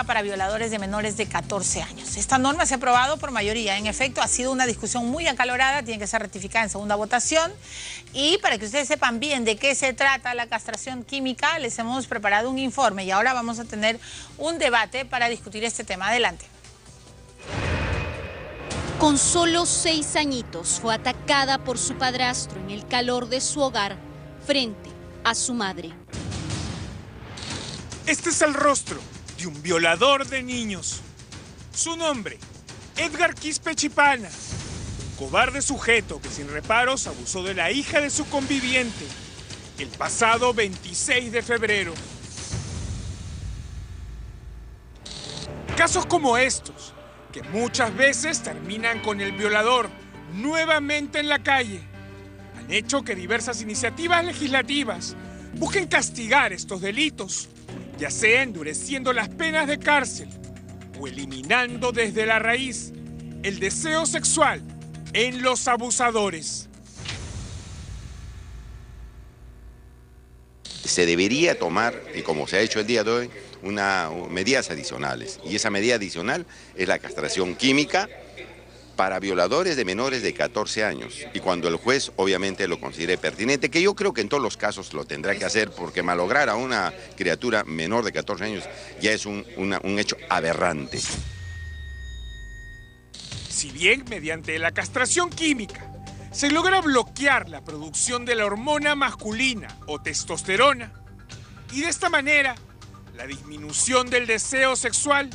para violadores de menores de 14 años. Esta norma se ha aprobado por mayoría. En efecto, ha sido una discusión muy acalorada, tiene que ser ratificada en segunda votación. Y para que ustedes sepan bien de qué se trata la castración química, les hemos preparado un informe y ahora vamos a tener un debate para discutir este tema. Adelante. Con solo 6 añitos fue atacada por su padrastro en el calor de su hogar frente a su madre. Este es el rostro de un violador de niños. Su nombre, Edgar Quispe Chipana, un cobarde sujeto que sin reparos abusó de la hija de su conviviente el pasado 26 de febrero. Casos como estos, que muchas veces terminan con el violador nuevamente en la calle, han hecho que diversas iniciativas legislativas busquen castigar estos delitos, ya sea endureciendo las penas de cárcel o eliminando desde la raíz el deseo sexual en los abusadores. Se debería tomar, y como se ha hecho el día de hoy, medidas adicionales. Y esa medida adicional es la castración química para violadores de menores de 14 años. Y cuando el juez obviamente lo considere pertinente, que yo creo que en todos los casos lo tendrá que hacer, porque malograr a una criatura menor de 14 años ya es un hecho aberrante. Si bien mediante la castración química se logra bloquear la producción de la hormona masculina o testosterona, y de esta manera la disminución del deseo sexual,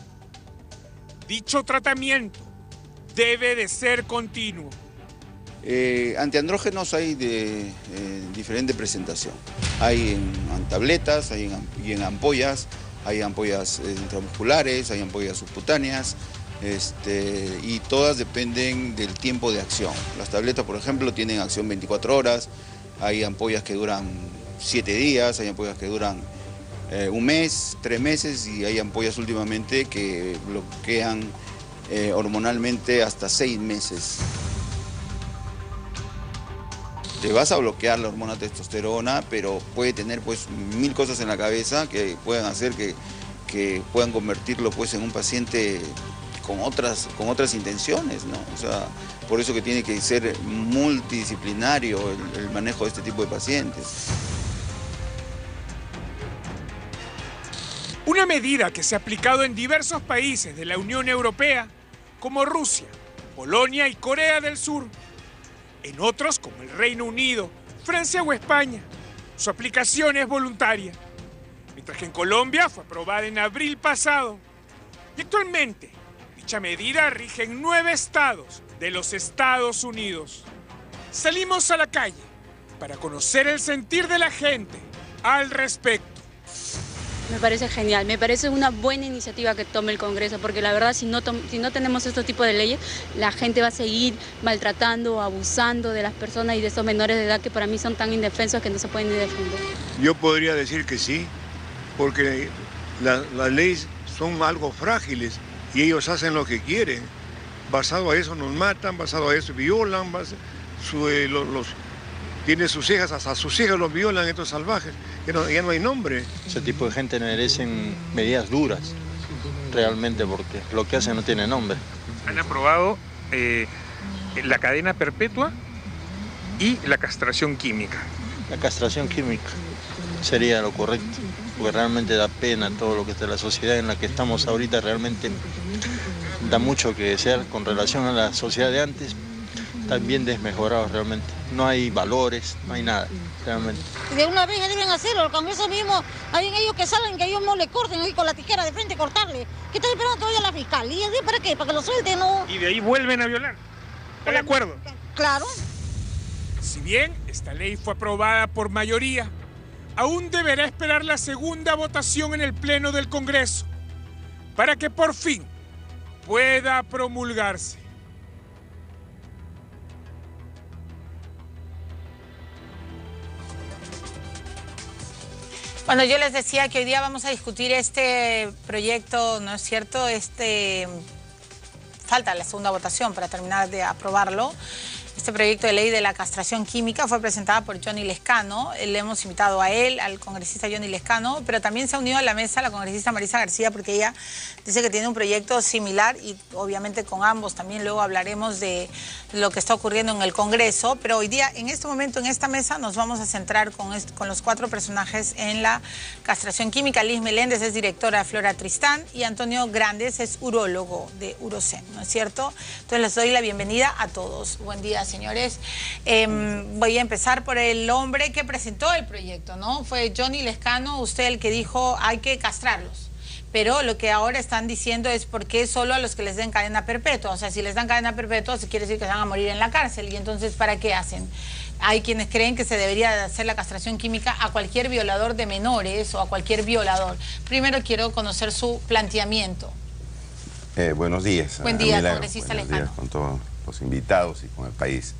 dicho tratamiento debe de ser continuo. Antiandrógenos hay de diferente presentación. Hay en tabletas, hay en ampollas, hay ampollas intramusculares, hay ampollas subcutáneas, y todas dependen del tiempo de acción. Las tabletas, por ejemplo, tienen acción 24 horas, hay ampollas que duran 7 días, hay ampollas que duran un mes, 3 meses, y hay ampollas últimamente que bloquean hormonalmente hasta 6 meses. Te vas a bloquear la hormona testosterona, pero puede tener pues 1000 cosas en la cabeza que pueden hacer que puedan convertirlo pues en un paciente con otras intenciones, ¿no? O sea, por eso que tiene que ser multidisciplinario el manejo de este tipo de pacientes. Una medida que se ha aplicado en diversos países de la Unión Europea, como Rusia, Polonia y Corea del Sur. En otros, como el Reino Unido, Francia o España, su aplicación es voluntaria. Mientras que en Colombia fue aprobada en abril pasado. Y actualmente, dicha medida rige en 9 estados de los Estados Unidos. Salimos a la calle para conocer el sentir de la gente al respecto. Me parece genial, me parece una buena iniciativa que tome el Congreso, porque la verdad si no tenemos este tipo de leyes, la gente va a seguir maltratando, abusando de las personas y de esos menores de edad que para mí son tan indefensos que no se pueden ni defender. Yo podría decir que sí, porque las leyes son algo frágiles y ellos hacen lo que quieren. Basado a eso nos matan, basado a eso violan, tiene sus hijas, hasta sus hijas los violan estos salvajes, ya no hay nombre. Ese tipo de gente merecen medidas duras, realmente, porque lo que hacen no tiene nombre. Han aprobado la cadena perpetua y la castración química. La castración química sería lo correcto, porque realmente da pena todo lo que está la sociedad en la que estamos ahorita, realmente da mucho que desear con relación a la sociedad de antes. Están bien desmejorados realmente. No hay valores, no hay nada, realmente. De una vez deben hacerlo, el Congreso mismo, hay ellos que salen, que ellos no le corten ahí con la tijera de frente, cortarle. ¿Qué está esperando todavía la fiscalía? ¿Para qué? ¿Para que lo suelten, no? Y de ahí vuelven a violar. ¿Está de acuerdo? Claro. Si bien esta ley fue aprobada por mayoría, aún deberá esperar la segunda votación en el Pleno del Congreso para que por fin pueda promulgarse. Bueno, yo les decía que hoy día vamos a discutir este proyecto, ¿no es cierto? Falta la segunda votación para terminar de aprobarlo. Este proyecto de ley de la castración química fue presentada por Johnny Lescano. Le hemos invitado a él, al congresista Johnny Lescano, pero también se ha unido a la mesa la congresista Marisa García, porque ella dice que tiene un proyecto similar y obviamente con ambos también luego hablaremos de lo que está ocurriendo en el Congreso. Pero hoy día, en este momento, en esta mesa, nos vamos a centrar con los 4 personajes en la castración química. Liz Meléndez es directora de Flora Tristán y Antonio Grandes es urólogo de Urocen, ¿no es cierto? Entonces les doy la bienvenida a todos. Buen día, señores. Voy a empezar por el hombre que presentó el proyecto, ¿no? Fue Johnny Lescano, usted el que dijo hay que castrarlos. Pero lo que ahora están diciendo es por qué solo a los que les den cadena perpetua. O sea, si les dan cadena perpetua, se quiere decir que van a morir en la cárcel. Y entonces, ¿para qué hacen? Hay quienes creen que se debería hacer la castración química a cualquier violador de menores o a cualquier violador. Primero quiero conocer su planteamiento. Buenos días. Buen día, congresista Lescano. Buenos días con todos los invitados y con el país.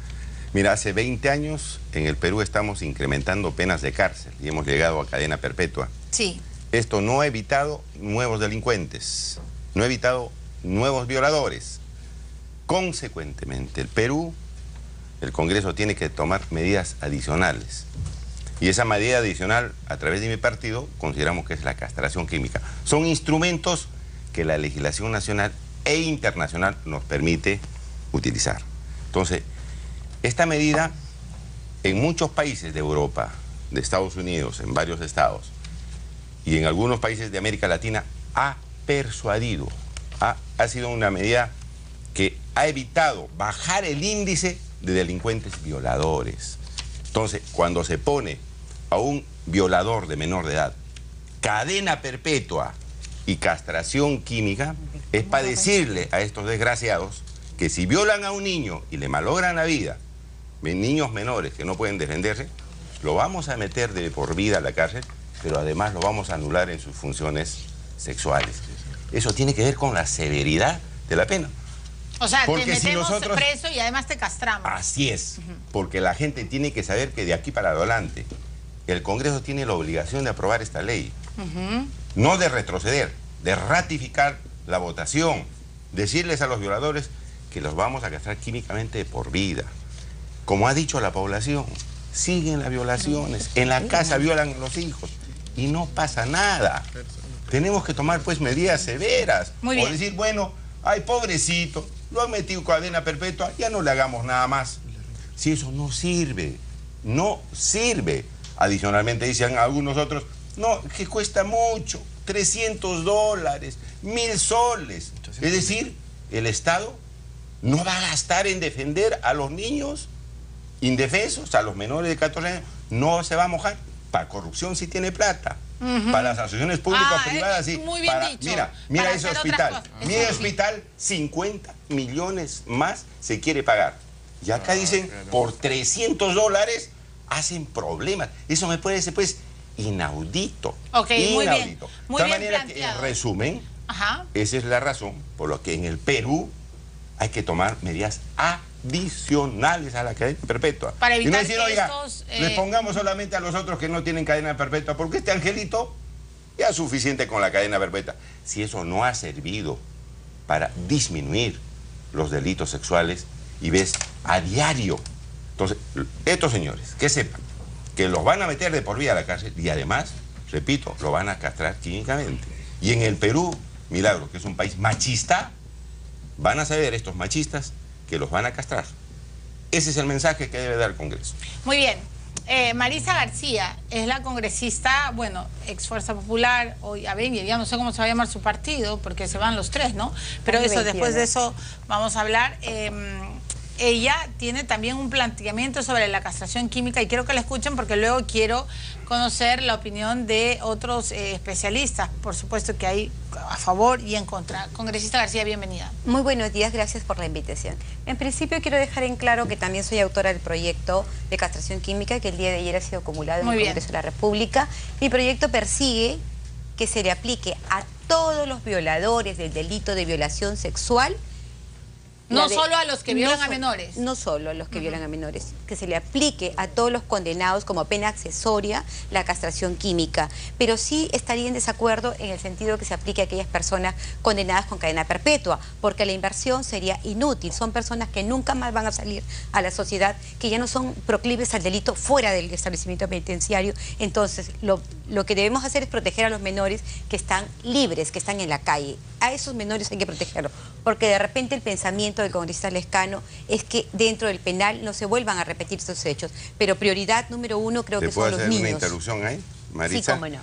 Mira, hace 20 años en el Perú estamos incrementando penas de cárcel y hemos llegado a cadena perpetua. Sí. Esto no ha evitado nuevos delincuentes, no ha evitado nuevos violadores. Consecuentemente, el Perú, el Congreso tiene que tomar medidas adicionales. Y esa medida adicional, a través de mi partido, consideramos que es la castración química. Son instrumentos que la legislación nacional e internacional nos permite utilizar. Entonces, esta medida en muchos países de Europa, de Estados Unidos, en varios estados, y en algunos países de América Latina ha persuadido, ha sido una medida que ha evitado bajar el índice de delincuentes violadores. Entonces, cuando se pone a un violador de menor de edad cadena perpetua y castración química, es para decirle a estos desgraciados que si violan a un niño y le malogran la vida, niños menores que no pueden defenderse, lo vamos a meter de por vida a la cárcel, pero además lo vamos a anular en sus funciones sexuales. Eso tiene que ver con la severidad de la pena. O sea, porque te metemos preso y además te castramos. Así es, porque la gente tiene que saber que de aquí para adelante el Congreso tiene la obligación de aprobar esta ley. No de retroceder, de ratificar la votación, decirles a los violadores que los vamos a castrar químicamente de por vida. Como ha dicho la población, siguen las violaciones, en la casa violan a los hijos y no pasa nada. Tenemos que tomar pues medidas severas. Muy bien. O decir, bueno, ay, pobrecito, lo han metido cadena perpetua, ya no le hagamos nada más. Si eso no sirve, no sirve. Adicionalmente dicen algunos otros, no, que cuesta mucho, $300, 1.000 soles. Es decir, el Estado no va a gastar en defender a los niños indefensos, a los menores de 14 años, no se va a mojar. Para corrupción sí tiene plata. Para las asociaciones públicas privadas sí. Muy bien dicho. Mira ese hospital. Mira el hospital, 50 millones más se quiere pagar. Y acá dicen, por $300 hacen problemas. Eso me parece pues inaudito. Ok, inaudito. muy bien. Muy de tal bien manera que, en resumen, Ajá. esa es la razón por la que en el Perú hay que tomar medidas adicionales a la cadena perpetua. Para evitar y no decir, que oiga, estos, les pongamos solamente a los otros que no tienen cadena perpetua, porque este angelito ya es suficiente con la cadena perpetua. Si eso no ha servido para disminuir los delitos sexuales y ves a diario. Entonces, estos señores, que sepan que los van a meter de por vida a la cárcel y además, repito, lo van a castrar químicamente. Y en el Perú, milagro, que es un país machista, van a saber estos machistas que los van a castrar. Ese es el mensaje que debe dar el Congreso. Muy bien. Marisa García es la congresista, bueno, ex Fuerza Popular, hoy Avenger, ya no sé cómo se va a llamar su partido, porque se van los 3, ¿no? Pero eso, después de eso vamos a hablar. Ella tiene también un planteamiento sobre la castración química y quiero que la escuchen porque luego quiero conocer la opinión de otros especialistas, por supuesto que hay a favor y en contra. Congresista García, bienvenida. Muy buenos días, gracias por la invitación. En principio quiero dejar en claro que también soy autora del proyecto de castración química que el día de ayer ha sido acumulado en el Congreso de la República. Mi proyecto persigue que se le aplique a todos los violadores del delito de violación sexual No solo a los que violan a menores. No solo a los que violan a menores, que se le aplique a todos los condenados como pena accesoria la castración química, pero sí estaría en desacuerdo en el sentido que se aplique a aquellas personas condenadas con cadena perpetua, porque la inversión sería inútil. Son personas que nunca más van a salir a la sociedad, que ya no son proclives al delito fuera del establecimiento penitenciario. Entonces, lo que debemos hacer es proteger a los menores que están libres, que están en la calle. A esos menores hay que protegerlos, porque de repente el pensamiento del congresista Lescano es que dentro del penal no se vuelvan a repetir estos hechos, pero prioridad número uno creo que son los niños. ¿Te puedo hacer una interrupción ahí, Maritza? Sí, cómo no.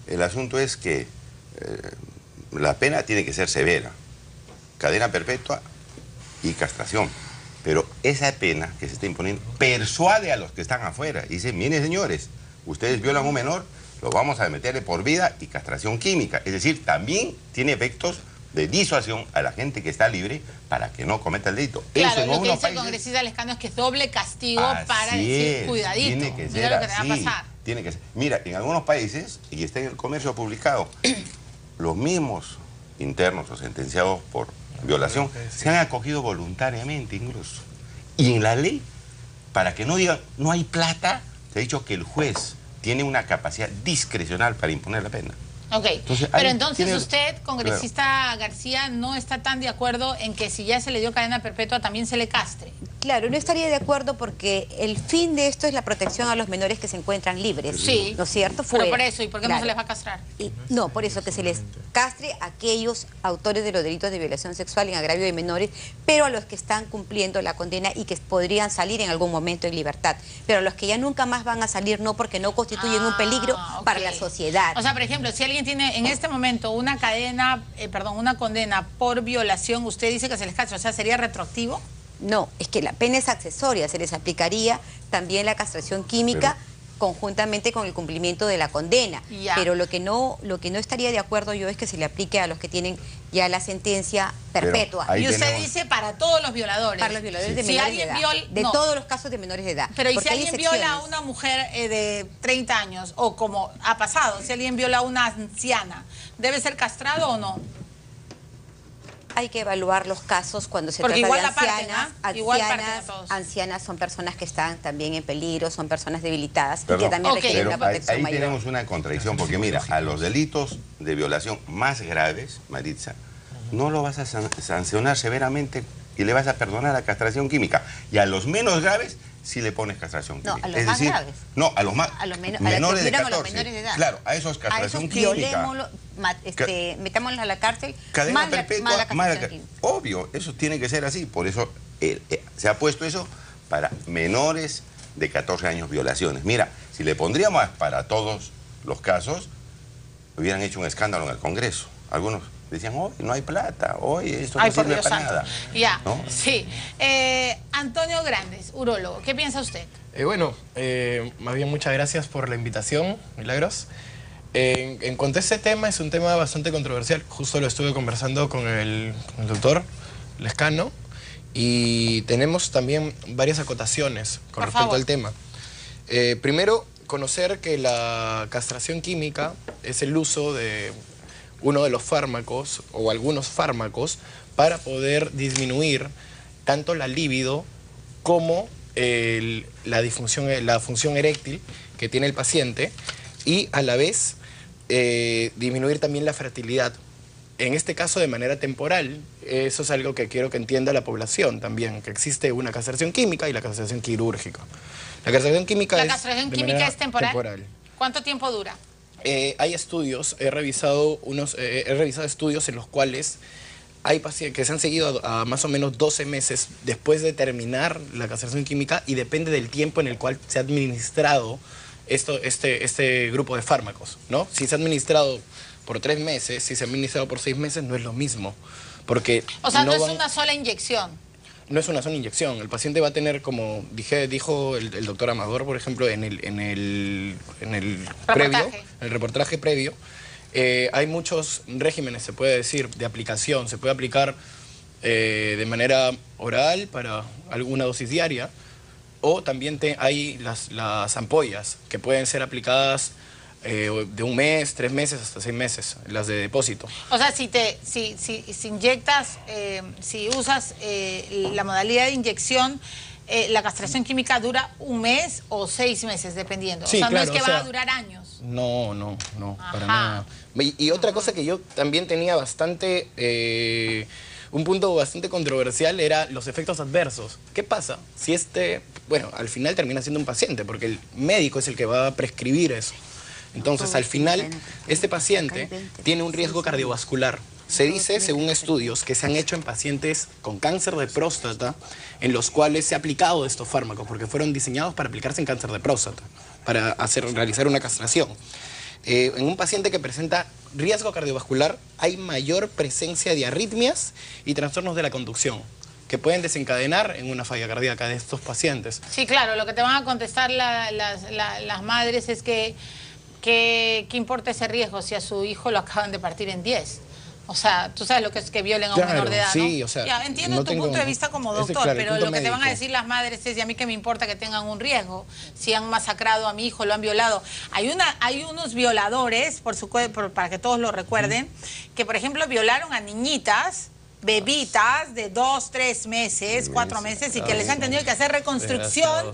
El asunto es que la pena tiene que ser severa, cadena perpetua y castración, pero esa pena que se está imponiendo persuade a los que están afuera y dice, miren señores, ustedes violan a un menor, lo vamos a meterle por vida y castración química. Es decir, también tiene efectos de disuasión a la gente que está libre para que no cometa el delito. Claro, lo que dice el congresista Lescano es que es doble castigo para decir, cuidadito, tiene que ser mira lo que te va a así, pasar. Tiene que ser. Mira, en algunos países, y está en el comercio publicado, los mismos internos o sentenciados por violación se han acogido voluntariamente incluso. Y en la ley, para que no digan, no hay plata, se ha dicho que el juez tiene una capacidad discrecional para imponer la pena. Ok, pero entonces usted, congresista García, no está tan de acuerdo en que si ya se le dio cadena perpetua también se le castre. Claro, no estaría de acuerdo porque el fin de esto es la protección a los menores que se encuentran libres. Sí. ¿No es cierto? Pero por eso, ¿y por qué no se les va a castrar? No, por eso, que se les castre a aquellos autores de los delitos de violación sexual en agravio de menores, pero a los que están cumpliendo la condena y que podrían salir en algún momento en libertad. Pero a los que ya nunca más van a salir, no, porque no constituyen un peligro para la sociedad. O sea, por ejemplo, si alguien tiene en este momento una una condena por violación, usted dice que se les castra, o sea, ¿sería retroactivo? No, es que la pena es accesoria, se les aplicaría también la castración química conjuntamente con el cumplimiento de la condena. Pero lo que no estaría de acuerdo yo es que se le aplique a los que tienen ya la sentencia perpetua. Y usted dice para todos los violadores. Para los violadores de menores de edad. De todos los casos de menores de edad. Pero ¿y si alguien viola a una mujer de 30 años, o como ha pasado, si alguien viola a una anciana, ¿debe ser castrado o no? Hay que evaluar los casos cuando se trata de ancianas. Ancianas son personas que están también en peligro, son personas debilitadas y que también requieren una protección mayor. Ahí tenemos una contradicción, porque mira, a los delitos de violación más graves, Maritza, no lo vas a sancionar severamente y le vas a perdonar la castración química. Y a los menos graves, sí le pones castración química. No, a los más graves. No, a los más menores de 14. A los menores de edad. Claro, a esos castración química. Metámoslos a la cárcel. Cadena perpetua, más la química. Obvio, eso tiene que ser así. Por eso se ha puesto eso para menores de 14 años violaciones. Mira, si le pondríamos para todos los casos, hubieran hecho un escándalo en el Congreso. Algunos decían, hoy no hay plata, hoy esto no sirve para nada. Ya, ¿no? Sí. Antonio Grandes, urólogo, ¿qué piensa usted? Más bien muchas gracias por la invitación, Milagros. En cuanto a ese tema, es un tema bastante controversial. Justo lo estuve conversando con el doctor Lescano y tenemos también varias acotaciones con respecto al tema. Primero, conocer que la castración química es el uso de uno de los fármacos o algunos fármacos para poder disminuir tanto la libido como la función eréctil que tiene el paciente y a la vez disminuir también la fertilidad. En este caso de manera temporal, eso es algo que quiero que entienda la población también, que existe una castración química y la castración quirúrgica. La castración química es temporal. ¿Cuánto tiempo dura? Hay estudios, he revisado estudios en los cuales hay pacientes que se han seguido a más o menos 12 meses después de terminar la castración química y depende del tiempo en el cual se ha administrado este grupo de fármacos, ¿no? Si se ha administrado por 3 meses, si se ha administrado por 6 meses, no es lo mismo. Porque o sea, no es una sola inyección. No es una sola inyección. El paciente va a tener, como dijo el doctor Amador, por ejemplo, en el reportaje previo, hay muchos regímenes, se puede decir, de aplicación. Se puede aplicar de manera oral para alguna dosis diaria, o también hay las ampollas que pueden ser aplicadas de 1 mes, 3 meses, hasta 6 meses, las de depósito. O sea, si inyectas, si usas la modalidad de inyección, la castración química dura 1 mes o 6 meses, dependiendo. Sí, o sea, claro, no es que va a durar años. No, para nada. Y otra cosa que yo también tenía bastante... un punto bastante controversial era los efectos adversos. ¿Qué pasa si bueno, al final termina siendo un paciente, porque el médico es el que va a prescribir eso? Entonces, al final, este paciente tiene un riesgo cardiovascular. Se dice, según estudios que se han hecho en pacientes con cáncer de próstata, en los cuales se ha aplicado estos fármacos, porque fueron diseñados para aplicarse en cáncer de próstata, para realizar una castración. En un paciente que presenta riesgo cardiovascular hay mayor presencia de arritmias y trastornos de la conducción, que pueden desencadenar en una falla cardíaca de estos pacientes. Sí, claro, lo que te van a contestar las madres es que ¿qué importa ese riesgo si a su hijo lo acaban de partir en 10? O sea, tú sabes lo que es que violen a un menor de edad, ¿no? Sí, o sea, ya, entiendo tu punto de vista como doctor, claro, pero lo que te van a decir las madres es, y a mí que me importa que tengan un riesgo, si han masacrado a mi hijo, lo han violado. Hay unos violadores, para que todos lo recuerden, que por ejemplo violaron a niñitas, bebitas de 2, 3 meses, 4 meses, y que les han tenido que hacer reconstrucción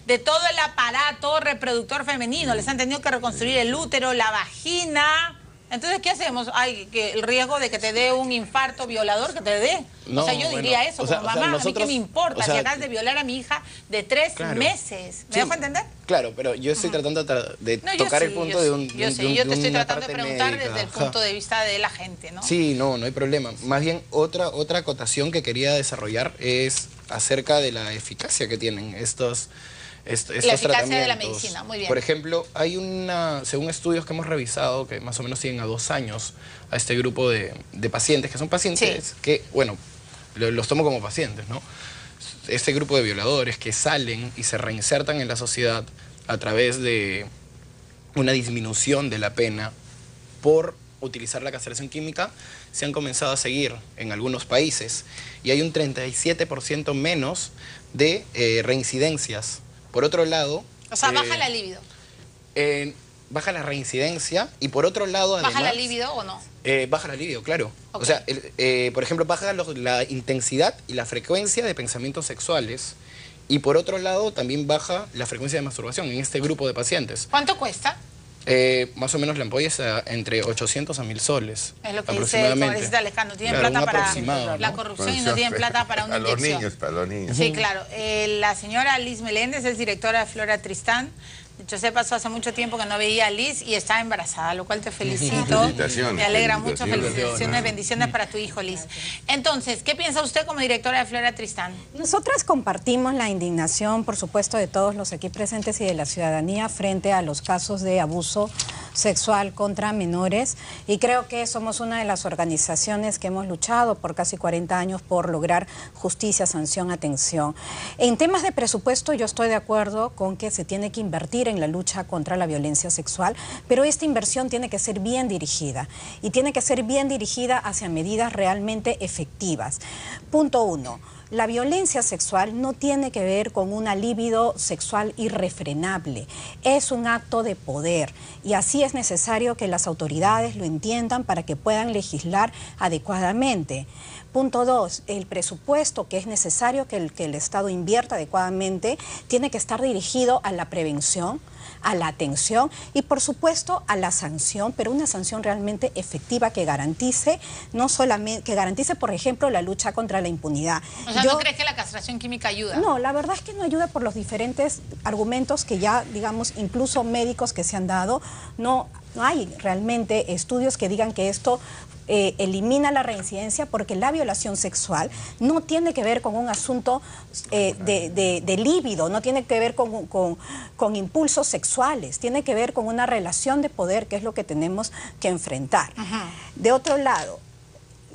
de todo el aparato reproductor femenino. Les han tenido que reconstruir el útero, la vagina. Entonces, ¿qué hacemos? Hay que el riesgo de que te dé un infarto violador, que te dé. No, o sea, yo diría eso como mamá, a mí qué me importa, si acabas de violar a mi hija de 3 meses. ¿Me dejo entender? Claro, pero yo estoy tratando de tocar el punto de un... Yo te estoy tratando de preguntar desde el punto de vista de la gente, ¿no? Sí, no hay problema. Más bien, otra acotación que quería desarrollar es acerca de la eficacia que tienen estos la eficacia de la medicina, muy bien. Por ejemplo, hay según estudios que hemos revisado, que más o menos siguen a 2 años a este grupo de pacientes, que son pacientes que, bueno, los tomo como pacientes, ¿no? Este grupo de violadores que salen y se reinsertan en la sociedad a través de una disminución de la pena por utilizar la castración química, se han comenzado a seguir en algunos países y hay un 37% menos de reincidencias. Por otro lado... O sea, baja la libido. Baja la reincidencia y por otro lado... ¿Baja además, la libido o no? Baja la libido, claro. Okay. O sea, por ejemplo, baja la intensidad y la frecuencia de pensamientos sexuales y por otro lado también baja la frecuencia de masturbación en este grupo de pacientes. ¿Cuánto cuesta? Más o menos la ampolla está entre 800 a 1000 soles. Es lo que dice el congresista Lescano. Tienen plata para la corrupción y no tienen plata para una inyección. Para los niños. Sí, claro. La señora Liz Meléndez es directora de Flora Tristán. Dicho sea pasó hace mucho tiempo que no veía a Liz y está embarazada, lo cual te felicito. Felicitaciones. Me alegra mucho. Felicitaciones, bendiciones para tu hijo, Liz. Entonces, ¿qué piensa usted como directora de Flora Tristán? Nosotras compartimos la indignación, por supuesto, de todos los aquí presentes y de la ciudadanía frente a los casos de abuso sexual contra menores y creo que somos una de las organizaciones que hemos luchado por casi 40 años por lograr justicia, sanción, atención. En temas de presupuesto yo estoy de acuerdo con que se tiene que invertir en la lucha contra la violencia sexual, pero esta inversión tiene que ser bien dirigida y tiene que ser bien dirigida hacia medidas realmente efectivas. Punto 1. La violencia sexual no tiene que ver con una libido sexual irrefrenable, es un acto de poder y así es necesario que las autoridades lo entiendan para que puedan legislar adecuadamente. Punto 2, el presupuesto que es necesario que el Estado invierta adecuadamente tiene que estar dirigido a la prevención, a la atención y por supuesto a la sanción, pero una sanción realmente efectiva que garantice, no solamente, que garantice por ejemplo la lucha contra la impunidad. O sea, ¿no crees que la castración química ayuda? No, la verdad es que no ayuda por los diferentes argumentos que ya, digamos, incluso médicos que se han dado, no hay realmente estudios que digan que esto elimina la reincidencia porque la violación sexual no tiene que ver con un asunto de líbido, no tiene que ver con impulsos sexuales, tiene que ver con una relación de poder que es lo que tenemos que enfrentar. De otro lado,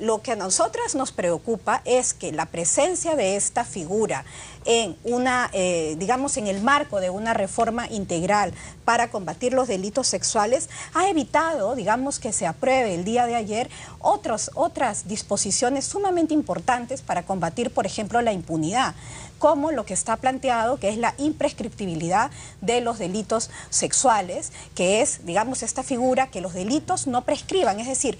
Lo que a nosotras nos preocupa es que la presencia de esta figura en una, digamos, en el marco de una reforma integral para combatir los delitos sexuales ha evitado, digamos, que se apruebe el día de ayer otras disposiciones sumamente importantes para combatir, por ejemplo, la impunidad, como lo que está planteado, que es la imprescriptibilidad de los delitos sexuales, que es, digamos, esta figura que los delitos no prescriban, es decir,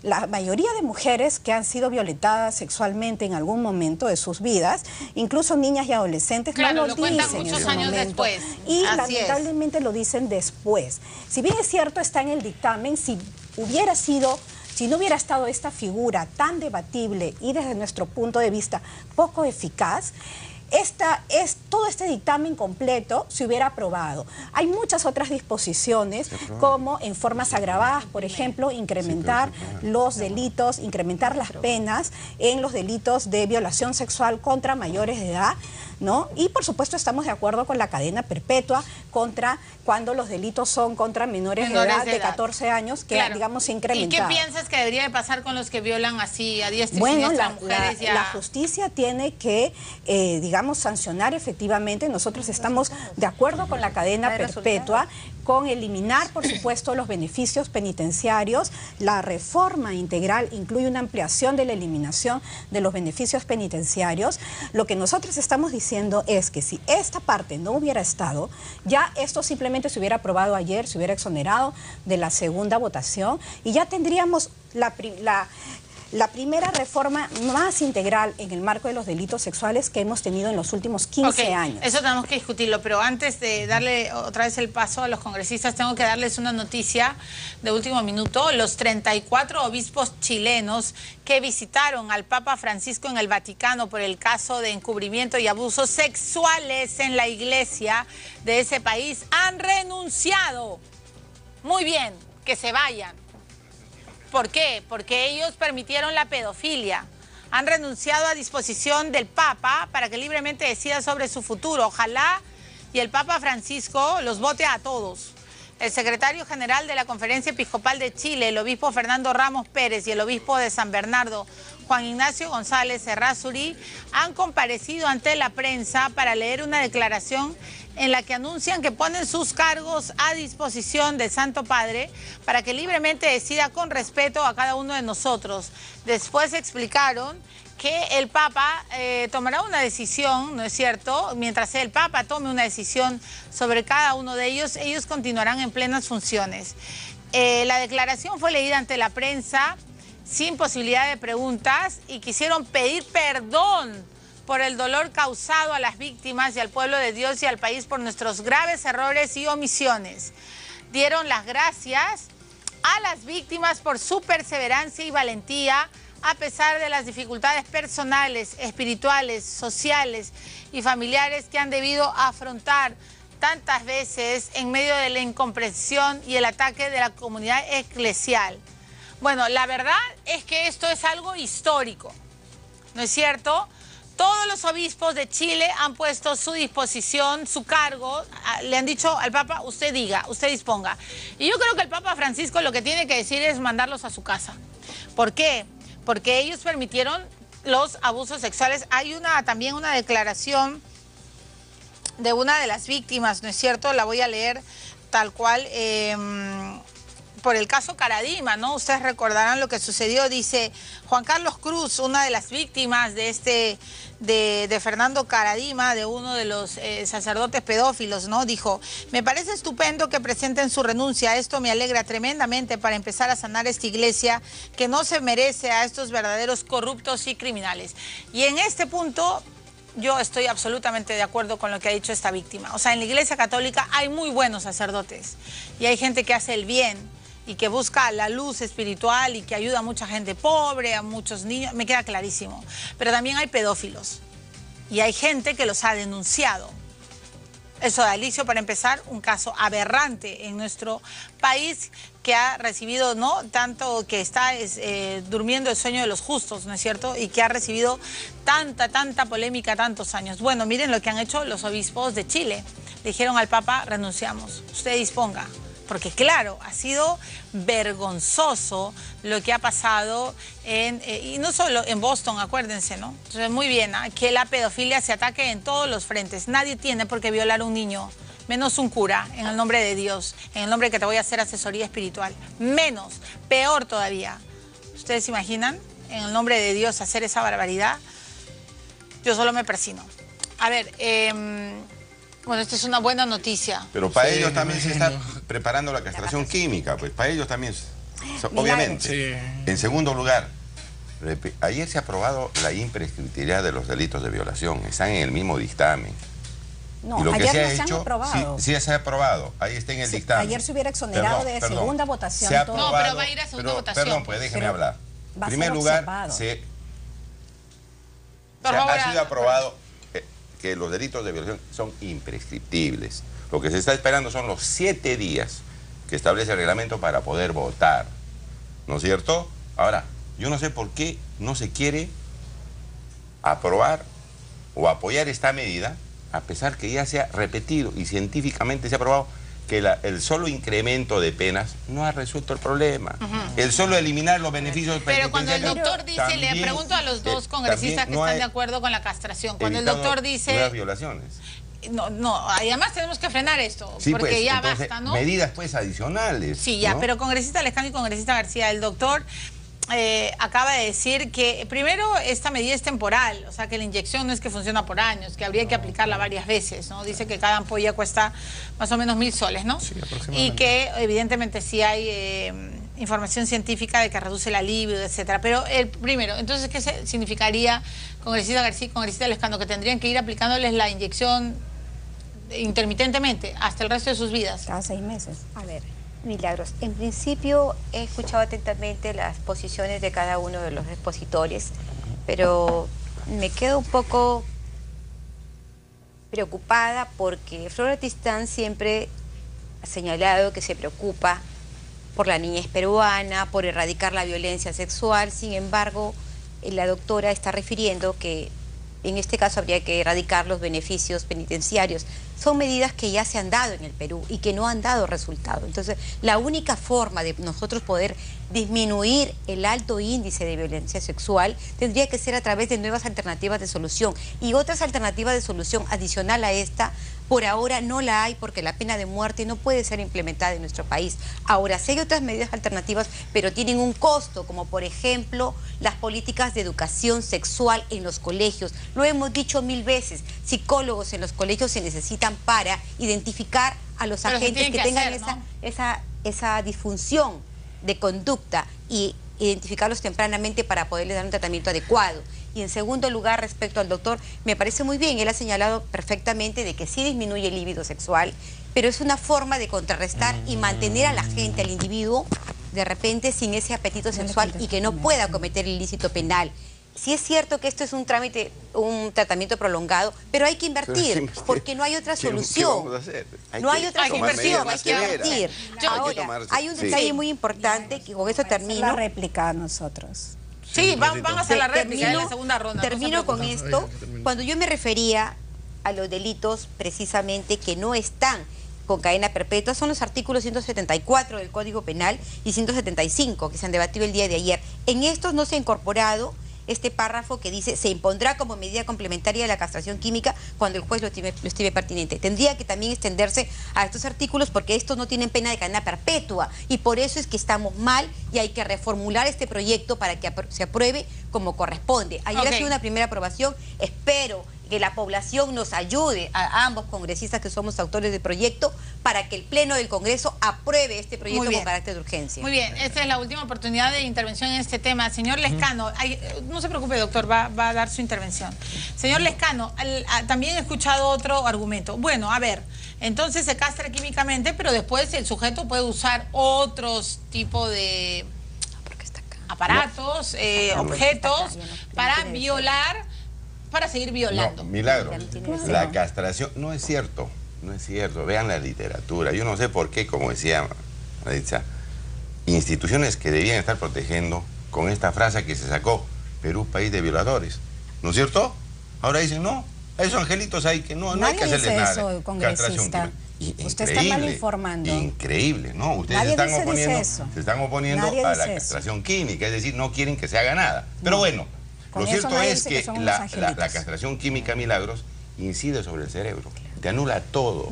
la mayoría de mujeres que han sido violentadas sexualmente en algún momento de sus vidas, incluso niñas y adolescentes, claro, no lo dicen muchos en años momento, después. y Así lamentablemente lo dicen después. Si bien es cierto, está en el dictamen, si no hubiera estado esta figura tan debatible y desde nuestro punto de vista poco eficaz, todo este dictamen completo se hubiera aprobado. Hay muchas otras disposiciones, como en formas agravadas, por ejemplo, incrementar los delitos, incrementar las penas en los delitos de violación sexual contra mayores de edad, ¿no? Y por supuesto estamos de acuerdo con la cadena perpetua contra cuando los delitos son contra menores de edad de 14 años, que digamos se incrementar. ¿Y qué piensas que debería de pasar con los que violan así a diestra y bueno, siniestra a mujeres? La justicia tiene que, digamos, sancionar efectivamente. Nosotros estamos de acuerdo con la cadena perpetua, con eliminar, por supuesto, los beneficios penitenciarios. La reforma integral incluye una ampliación de la eliminación de los beneficios penitenciarios. Lo que nosotros estamos diciendo es que si esta parte no hubiera estado, ya esto simplemente se hubiera aprobado ayer, se hubiera exonerado de la segunda votación y ya tendríamos la primera reforma más integral en el marco de los delitos sexuales que hemos tenido en los últimos 15 años. Eso tenemos que discutirlo, pero antes de darle otra vez el paso a los congresistas, tengo que darles una noticia de último minuto. Los 34 obispos chilenos que visitaron al Papa Francisco en el Vaticano por el caso de encubrimiento y abusos sexuales en la iglesia de ese país han renunciado. Muy bien, que se vayan. ¿Por qué? Porque ellos permitieron la pedofilia. Han renunciado a disposición del Papa para que libremente decida sobre su futuro. Ojalá y el Papa Francisco los vote a todos. El secretario general de la Conferencia Episcopal de Chile, el obispo Fernando Ramos Pérez, y el obispo de San Bernardo, Juan Ignacio González Errázuri, han comparecido ante la prensa para leer una declaración en la que anuncian que ponen sus cargos a disposición del Santo Padre para que libremente decida con respeto a cada uno de nosotros. Después explicaron que el Papa tomará una decisión, ¿no es cierto? Mientras el Papa tome una decisión sobre cada uno de ellos, ellos continuarán en plenas funciones. La declaración fue leída ante la prensa sin posibilidad de preguntas y quisieron pedir perdón por el dolor causado a las víctimas y al pueblo de Dios y al país por nuestros graves errores y omisiones. Dieron las gracias a las víctimas por su perseverancia y valentía a pesar de las dificultades personales, espirituales, sociales y familiares que han debido afrontar tantas veces en medio de la incomprensión y el ataque de la comunidad eclesial. Bueno, la verdad es que esto es algo histórico, ¿no es cierto? Todos los obispos de Chile han puesto su disposición, su cargo, le han dicho al Papa, usted diga, usted disponga. Y yo creo que el Papa Francisco lo que tiene que decir es mandarlos a su casa. ¿Por qué? Porque ellos permitieron los abusos sexuales. Hay también una declaración de una de las víctimas, ¿no es cierto? La voy a leer tal cual, por el caso Caradima, ¿no? Ustedes recordarán lo que sucedió. Dice Juan Carlos Cruz, una de las víctimas de de Fernando Caradima, de uno de los sacerdotes pedófilos, ¿no? Dijo, me parece estupendo que presenten su renuncia. Esto me alegra tremendamente para empezar a sanar esta iglesia que no se merece a estos verdaderos corruptos y criminales. Y en este punto yo estoy absolutamente de acuerdo con lo que ha dicho esta víctima. O sea, en la Iglesia Católica hay muy buenos sacerdotes y hay gente que hace el bien y que busca la luz espiritual y que ayuda a mucha gente pobre, a muchos niños, me queda clarísimo. Pero también hay pedófilos y hay gente que los ha denunciado. El sodalicio, para empezar, un caso aberrante en nuestro país que ha recibido, ¿no? Tanto que está durmiendo el sueño de los justos, ¿no es cierto? Y que ha recibido tanta polémica tantos años. Bueno, miren lo que han hecho los obispos de Chile. Le dijeron al Papa, renunciamos, usted disponga. Porque claro, ha sido vergonzoso lo que ha pasado y no solo en Boston, acuérdense, ¿no? Entonces, muy bien, que la pedofilia se ataque en todos los frentes. Nadie tiene por qué violar a un niño, menos un cura, en el nombre de Dios, en el nombre de que te voy a hacer asesoría espiritual. Menos, peor todavía. ¿Ustedes se imaginan, en el nombre de Dios, hacer esa barbaridad? Yo solo me persino. A ver, bueno, esta es una buena noticia. Pero para ellos también se está preparando la castración química, pues para ellos también, obviamente. Sí. En segundo lugar, ayer se ha aprobado la imprescriptibilidad de los delitos de violación, están en el mismo dictamen. No, y lo ayer que se no ha se hecho, han aprobado. Sí se ha aprobado, ahí está en el dictamen. Ayer se hubiera exonerado de segunda votación. Se ha aprobado, no, pero va a ir a segunda votación. Perdón, pues déjeme hablar. En primer lugar, ha sido aprobado que los delitos de violación son imprescriptibles. Lo que se está esperando son los 7 días que establece el reglamento para poder votar, ¿no es cierto? Ahora, yo no sé por qué no se quiere aprobar o apoyar esta medida, a pesar que ya se ha repetido y científicamente se ha probado que el solo incremento de penas no ha resuelto el problema. El solo eliminar los beneficios penitenciarios. Pero cuando el doctor dice, también, le pregunto a los dos congresistas que están de acuerdo con la castración, cuando el doctor dice... nuevas violaciones. No, además tenemos que frenar esto, sí, porque pues, ya entonces, basta, ¿no? Medidas pues adicionales. Sí, ya, ¿no? pero congresista Lescano y congresista García, el doctor acaba de decir que primero esta medida es temporal, o sea que la inyección no es que funciona por años, que habría que aplicarla varias veces, ¿no? Dice que cada ampolla cuesta más o menos 1.000 soles, ¿no? Sí, aproximadamente. Y que evidentemente sí hay información científica de que reduce el alivio, etcétera. Pero primero, entonces, ¿qué significaría, congresista García y congresista Lescano, que tendrían que ir aplicándoles la inyección intermitentemente hasta el resto de sus vidas? Cada 6 meses. A ver, Milagros, en principio he escuchado atentamente las posiciones de cada uno de los expositores, pero me quedo un poco preocupada porque Flora Tristán siempre ha señalado que se preocupa por la niñez peruana, por erradicar la violencia sexual. Sin embargo, la doctora está refiriendo que en este caso habría que erradicar los beneficios penitenciarios. Son medidas que ya se han dado en el Perú y que no han dado resultado. Entonces, la única forma de nosotros poder disminuir el alto índice de violencia sexual tendría que ser a través de nuevas alternativas de solución. Y otras alternativas de solución adicional a esta, por ahora no la hay porque la pena de muerte no puede ser implementada en nuestro país. Ahora, sí hay otras medidas alternativas, pero tienen un costo, como por ejemplo las políticas de educación sexual en los colegios. Lo hemos dicho 1000 veces, psicólogos en los colegios se necesitan para identificar a los agentes que tengan esa disfunción de conducta y identificarlos tempranamente para poderles dar un tratamiento adecuado. Y en segundo lugar, respecto al doctor, me parece muy bien, él ha señalado perfectamente de que sí disminuye el líbido sexual, pero es una forma de contrarrestar y mantener a la gente, al individuo, de repente sin ese apetito sexual y que no pueda cometer el ilícito penal. Sí es cierto que esto es un trámite, un tratamiento prolongado, pero hay que invertir, porque no hay otra solución. No hay otra solución, hay que invertir. Ahora, hay un detalle muy importante, que con eso termino. La réplica a nosotros. Sí, van a hacer la réplica en la segunda ronda. Termino con esto. Cuando yo me refería a los delitos precisamente que no están con cadena perpetua, son los artículos 174 del Código Penal y 175 que se han debatido el día de ayer. En estos no se ha incorporado este párrafo que dice: se impondrá como medida complementaria de la castración química cuando el juez lo estime pertinente. Tendría que también extenderse a estos artículos porque estos no tienen pena de cadena perpetua y por eso es que estamos mal y hay que reformular este proyecto para que se apruebe como corresponde. Ayer ha sido una primera aprobación, espero que la población nos ayude a ambos congresistas que somos autores del proyecto para que el Pleno del Congreso apruebe este proyecto con carácter de urgencia. Muy bien, esta es la última oportunidad de intervención en este tema. Señor Lescano, no se preocupe, doctor, va a dar su intervención. Señor Lescano, también he escuchado otro argumento. Bueno, a ver, entonces se castra químicamente, pero después el sujeto puede usar otros tipos de aparatos, objetos para violar, para seguir violando. No, Milagro, la castración, no es cierto, vean la literatura. Yo no sé por qué, como decía Maritza, instituciones que debían estar protegiendo con esta frase que se sacó: Perú, país de violadores, ¿no es cierto? Ahora dicen, no, a esos angelitos hay que no hay que hacerles nada. Eso, congresista. Usted está mal informando. Increíble, ¿no? Ustedes se están oponiendo a la castración química, es decir, no quieren que se haga nada. Pero bueno, lo cierto es que la castración química, Milagros, incide sobre el cerebro, te anula todo.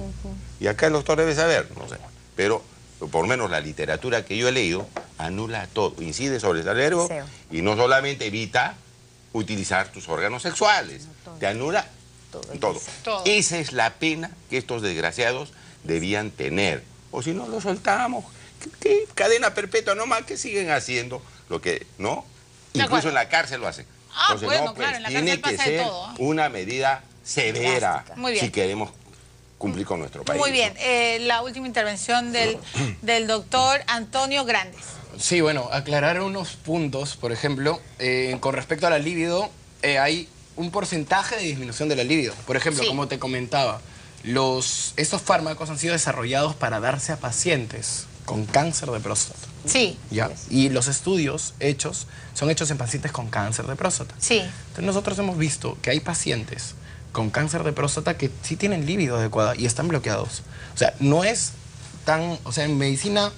Y acá el doctor debe saber, no sé, pero por lo menos la literatura que yo he leído, anula todo, incide sobre el cerebro y no solamente evita utilizar tus órganos sexuales, te anula todo. Esa es la pena que estos desgraciados debían tener. O si no, lo soltamos. ¿Qué cadena perpetua nomás? Que siguen haciendo lo que, ¿no? Incluso en la cárcel lo hacen. Entonces, bueno, claro, en la cárcel pasa de todo. Tiene que ser una medida severa si queremos cumplir con nuestro país. Muy bien. La última intervención del doctor Antonio Grandes. Sí, bueno, aclarar unos puntos, por ejemplo, con respecto a la libido, hay un porcentaje de disminución de la libido. Por ejemplo, como te comentaba, estos fármacos han sido desarrollados para darse a pacientes con cáncer de próstata. Sí. ¿Ya? Y los estudios son hechos en pacientes con cáncer de próstata. Sí. Entonces nosotros hemos visto que hay pacientes con cáncer de próstata que sí tienen libido adecuada y están bloqueados. O sea, no es tan... O sea, en medicina...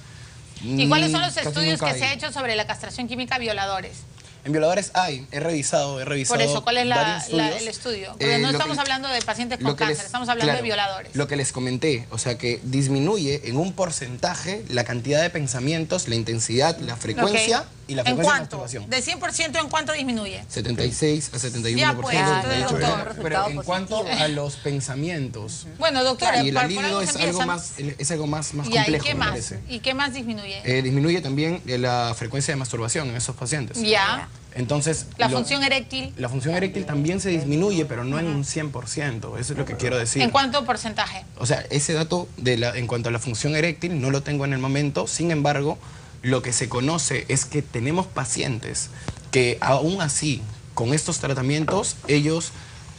¿Y cuáles son los estudios que se ha hecho sobre la castración química a violadores? En violadores he revisado. Por eso, ¿cuál es el estudio? Porque no estamos hablando de pacientes con cáncer, estamos hablando de violadores. Lo que les comenté, o sea que disminuye en un porcentaje la cantidad de pensamientos, la intensidad, la frecuencia y la frecuencia de masturbación. ¿De 100% en cuánto disminuye? 76 a 71%. Ya pues, doctor. Pero en cuanto a los pensamientos. Bueno, doctor, y la libido es algo más complejo, ¿y qué más? ¿Y qué más disminuye? Disminuye también la frecuencia de masturbación en esos pacientes. Ya. Entonces, ¿La función eréctil? La función eréctil también se disminuye, pero no en un 100%. Eso es lo que quiero decir. ¿En cuánto porcentaje? O sea, ese dato en cuanto a la función eréctil no lo tengo en el momento. Sin embargo, lo que se conoce es que tenemos pacientes que aún así, con estos tratamientos, ellos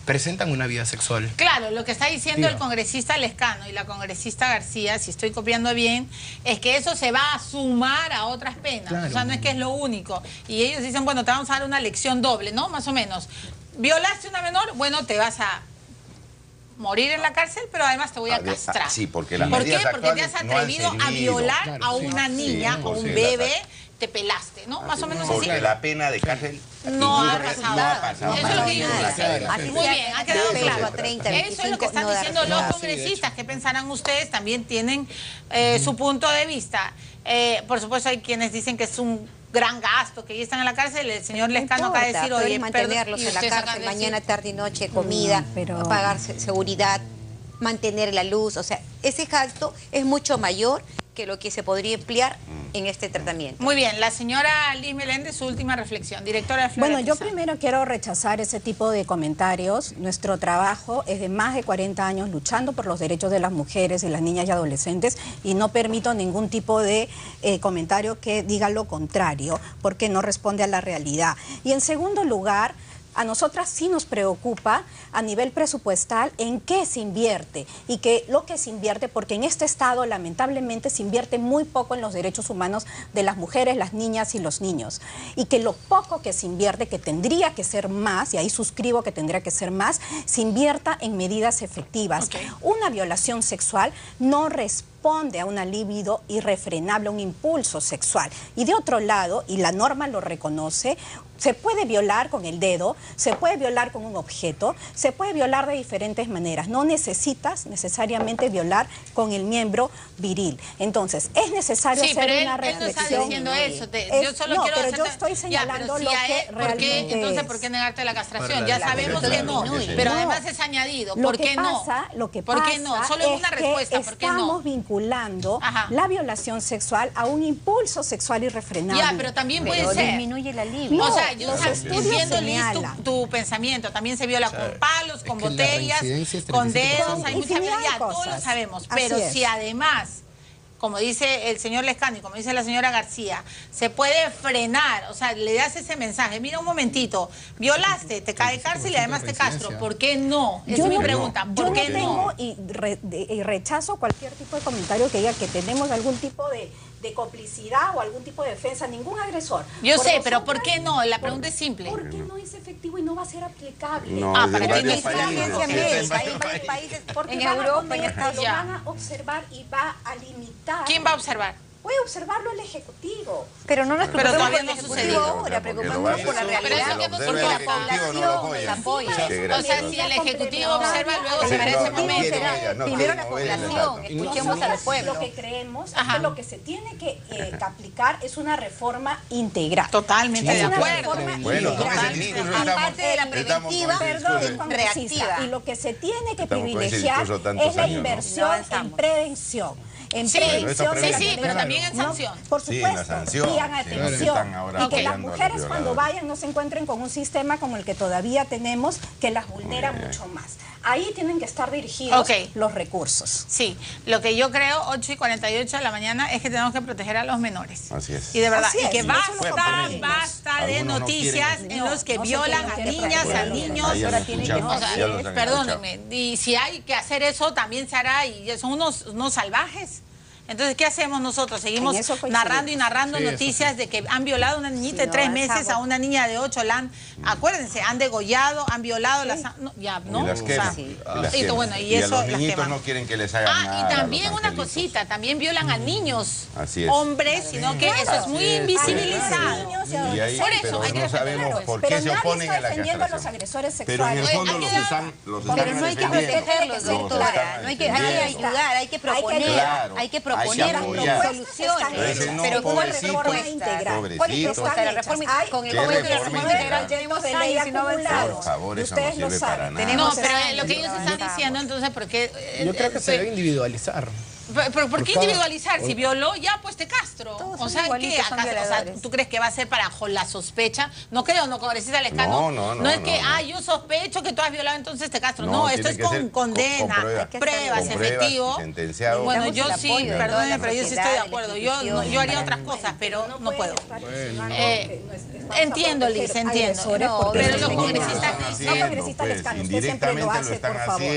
presentan una vida sexual. Claro, lo que está diciendo el congresista Lescano y la congresista García, si estoy copiando bien, es que eso se va a sumar a otras penas. Claro. O sea, no es que es lo único. Y ellos dicen, bueno, te vamos a dar una lección doble, ¿no? Más o menos. Violaste a una menor, bueno, te vas a morir en la cárcel, pero además te voy a castrar. Sí, porque las ¿Por qué? Porque te has atrevido a violar a una niña o un bebé. Te pelaste, ¿no? Más o menos así. Porque la pena de cárcel no ha pasado. Eso es lo que yo digo. Muy bien, ha quedado claro. Eso es lo que están diciendo los congresistas. ¿Qué pensarán ustedes? También tienen su punto de vista. Por supuesto, hay quienes dicen que es un gran gasto, que ya están en la cárcel. El señor Lescano acaba de decir, oye, mantenerlos en la cárcel, mañana, tarde y noche, comida, pagar seguridad, mantener la luz. O sea, ese gasto es mucho mayor que lo que se podría emplear en este tratamiento. Muy bien, la señora Liz Meléndez, su última reflexión, directora de Flora. Bueno, yo primero quiero rechazar ese tipo de comentarios. Nuestro trabajo es de más de 40 años luchando por los derechos de las mujeres y las niñas y adolescentes y no permito ningún tipo de comentario que diga lo contrario, porque no responde a la realidad. Y en segundo lugar, a nosotras sí nos preocupa a nivel presupuestal en qué se invierte y que lo que se invierte, porque en este estado lamentablemente se invierte muy poco en los derechos humanos de las mujeres, las niñas y los niños. Y que lo poco que se invierte, que tendría que ser más, y ahí suscribo que tendría que ser más, se invierta en medidas efectivas. Una violación sexual no responde a una libido irrefrenable, un impulso sexual. Y de otro lado, y la norma lo reconoce, se puede violar con el dedo, se puede violar con un objeto, se puede violar de diferentes maneras. No necesitas necesariamente violar con el miembro viril. Entonces, es necesario hacer una reflexión. Él no está diciendo eso. Yo solo quiero pero yo estoy señalando lo que realmente entonces, ¿por qué negarte la castración? Ya sabemos que no, pero además es añadido. ¿Por qué no? Lo que ¿Por qué no? Solo una respuesta. ¿Por qué no? Estamos vinculando la violación sexual a un impulso sexual irrefrenable. Ya, pero también puede ser. Disminuye la libido. O sea, yo entiendo, Liz, tu pensamiento. También se viola con palos, con botellas, con dedos, hay mucha violencia, todos lo sabemos. Pero si además, como dice el señor Lescano y como dice la señora García, se puede frenar, o sea, le das ese mensaje, mira un momentito, violaste, te cae cárcel y además te castro, ¿por qué no? Esa es mi pregunta, ¿por qué no? Y rechazo cualquier tipo de comentario que diga que tenemos algún tipo de de complicidad o algún tipo de defensa, ningún agresor. Yo sé, pero ¿por qué no? La pregunta es simple. ¿Por qué no es efectivo y no va a ser aplicable? No, para que hay varios países, porque en Europa, en Estados Estados lo van a observar y va a limitar. ¿Quién va a observar? Puede observarlo el Ejecutivo. Pero no nos preocupemos por el no Ejecutivo ahora, preocupémonos por la realidad. Porque la población nos apoya. O sea, si el Ejecutivo observa, luego se merece un momento. Primero la población, escuchemos al pueblo. Lo que creemos es que lo que se tiene que aplicar es una reforma integral. Totalmente de acuerdo. Bueno, aparte de la preventiva, reactiva. Y lo que se tiene que privilegiar es la inversión en prevención. Sí, pero también en sanción. Por supuesto, y en atención. Y que las mujeres los cuando vayan no se encuentren con un sistema como el que todavía tenemos, que las vulnera mucho más. Ahí tienen que estar dirigidos los recursos. Sí, lo que yo creo, 8:48 de la mañana, es que tenemos que proteger a los menores. Así es. Y de verdad, y que basta de noticias en los que violan a niñas, a niños. Perdónenme, y si hay que hacer eso, también se hará, y son unos salvajes. Entonces, ¿qué hacemos nosotros? Seguimos narrando y narrando noticias de que han violado a una niñita de 3 meses, a una niña de 8, acuérdense, han degollado, han violado, Y las queman. Y a los niñitos no quieren que les hagan nada. Y también una cosita, también violan a niños, así es, hombres, sino que eso es muy invisibilizado. Por eso hay que no sabemos por qué se oponen a la castración. Los agresores sexuales. Pero en el fondo los están pero no hay que protegerlos, doctora. No hay que ayudar, hay que proponer soluciones. Pero ¿cuál reforma integral? ¿Cuál es la reforma integral? Con el Código de la Reforma Integral tenemos de ley acumulados. Por favor, eso no sirve para nada. No, pero lo que ellos están diciendo, entonces, ¿por qué? Yo creo que se debe individualizar. ¿Pero por qué individualizar? Si violó, ya pues te castro. O sea, ¿qué? O sea, ¿tú crees que va a ser para la sospecha? No creo, no, congresista Lescano. No es que, yo sospecho que tú has violado, entonces te castro. No, esto es con condena, pruebas, efectivo. Bueno, yo sí, perdónenme, pero yo sí estoy de acuerdo. Yo haría otras cosas, pero no puedo. Entiendo, Liz, entiendo. Pero los congresistas no, congresista Lescano, usted siempre lo hace, por favor.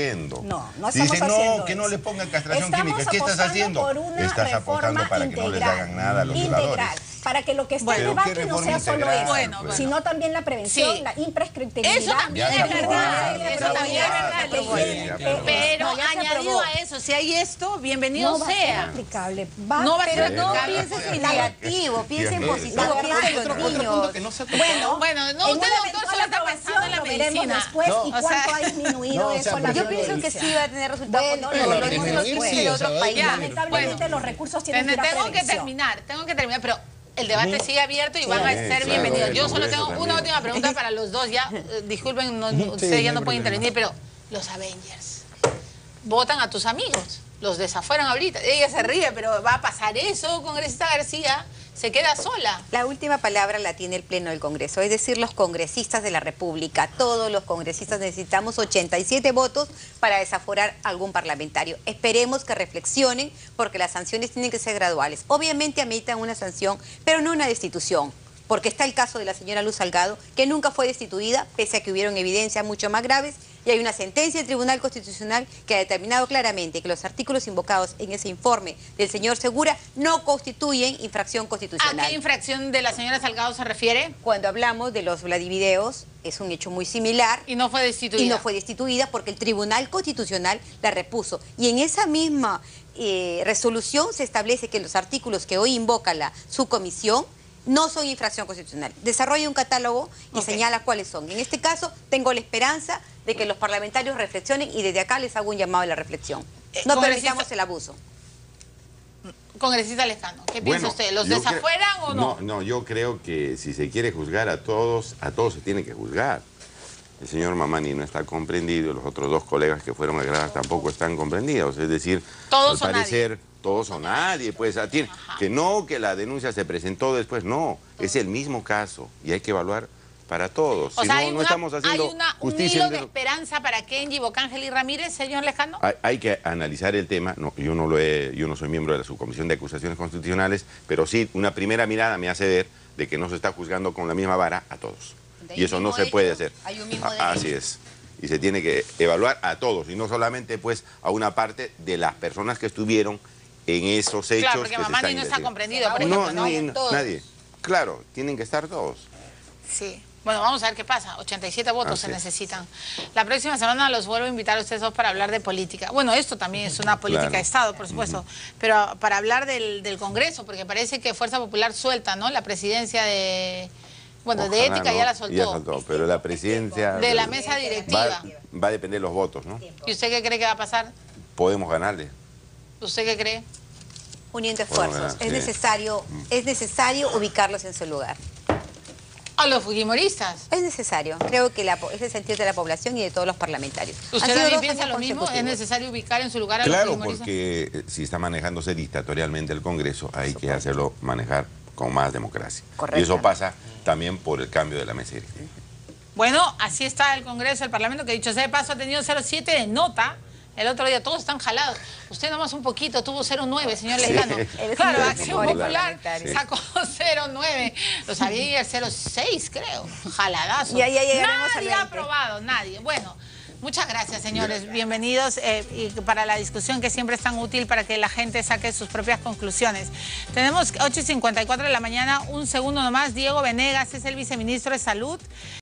No estamos haciendo que no le pongan castración química. ¿Qué estás haciendo? Estás apostando para que no les hagan nada a los violadores. Para que lo que está en debate no sea solo eso, sino también la prevención, la imprescriptibilidad. Eso también es verdad, eso también es verdad. Pero añadido a eso, si hay esto, bienvenido sea. No va a ser aplicable. No pienses en negativo, piensa en positivo, piensa en los niños. Bueno, no, usted doctor solo está pensando en la medicina. Después, ¿y cuánto ha disminuido eso? Yo pienso que sí va a tener resultados. Lo vimos en otros países. Lamentablemente los recursos tienen que ir a prevención. Tengo que terminar, pero el debate sigue abierto y van a ser bienvenidos. Yo solo tengo una última pregunta para los dos. Ya, disculpen, ustedes ya no pueden intervenir, pero los Avengers votan a tus amigos, los desafueran ahorita. Ella se ríe, pero ¿va a pasar eso, congresista García? ¿Se queda sola? La última palabra la tiene el Pleno del Congreso, es decir, los congresistas de la República. Todos los congresistas necesitamos 87 votos para desaforar a algún parlamentario. Esperemos que reflexionen porque las sanciones tienen que ser graduales. Obviamente ameritan una sanción, pero no una destitución. Porque está el caso de la señora Luz Salgado, que nunca fue destituida, pese a que hubieron evidencias mucho más graves, y hay una sentencia del Tribunal Constitucional que ha determinado claramente que los artículos invocados en ese informe del señor Segura no constituyen infracción constitucional. ¿A qué infracción de la señora Salgado se refiere? Cuando hablamos de los Vladivideos, es un hecho muy similar. Y no fue destituida. Y no fue destituida porque el Tribunal Constitucional la repuso. Y en esa misma resolución se establece que los artículos que hoy invoca la subcomisión no son infracción constitucional. Desarrolla un catálogo y señala cuáles son. En este caso, tengo la esperanza de que los parlamentarios reflexionen y desde acá les hago un llamado a la reflexión. No permitamos el abuso. Congresista Lescano, ¿qué piensa usted? ¿Los desafueran o no? No, yo creo que si se quiere juzgar a todos se tiene que juzgar. El señor Mamani no está comprendido, los otros dos colegas que fueron agradados tampoco están comprendidos. Es decir, todos al parecer, todos o nadie, pues, que la denuncia se presentó después, no, es el mismo caso y hay que evaluar para todos. O si sea, no estamos haciendo un hilo de esperanza para Kenji, Bocángel y Ramírez, señor Lescano. Hay que analizar el tema. No, yo no soy miembro de la Subcomisión de Acusaciones Constitucionales, pero sí, una primera mirada me hace ver de que no se está juzgando con la misma vara a todos. Y eso no se puede hacer. Hay un mismo derecho. Así es. Y se tiene que evaluar a todos, y no solamente pues a una parte de las personas que estuvieron en esos hechos. Claro, porque Mamani no está comprendido, por ejemplo, ¿no? Nadie. Claro, tienen que estar todos. Sí. Bueno, vamos a ver qué pasa. 87 votos se necesitan. La próxima semana los vuelvo a invitar a ustedes dos para hablar de política. Bueno, esto también es una política de Estado, por supuesto. Pero para hablar del Congreso, porque parece que Fuerza Popular suelta, ¿no? La presidencia de... Bueno, ojalá, de ética ya la soltó. Ya soltó, pero la presidencia... De la mesa directiva. Va a depender de los votos, ¿no? ¿Y usted qué cree que va a pasar? Podemos ganarle. ¿Usted qué cree? Uniendo esfuerzos. Es necesario ubicarlos en su lugar. ¿A los fujimoristas? Es necesario. Creo que es el sentido de la población y de todos los parlamentarios. ¿Usted también piensa lo mismo? ¿Es necesario ubicar en su lugar a los fujimoristas? Claro, porque si está manejándose dictatorialmente el Congreso, hay que hacerlo manejar con más democracia. Correcto. Y eso pasa también por el cambio de la mesa directiva. Bueno, así está el Congreso, el Parlamento, que dicho sea de paso ha tenido 0,7 de nota. El otro día todos están jalados. Usted nomás un poquito, tuvo 0,9, señor Lescano. Claro, Acción Popular sacó 0,9. Los había 0,6, creo. Jaladazo. Nadie ha aprobado, nadie. Bueno, muchas gracias, señores. Bienvenidos y para la discusión que siempre es tan útil para que la gente saque sus propias conclusiones. Tenemos 8:54 de la mañana, un segundo nomás. Diego Venegas es el viceministro de Salud.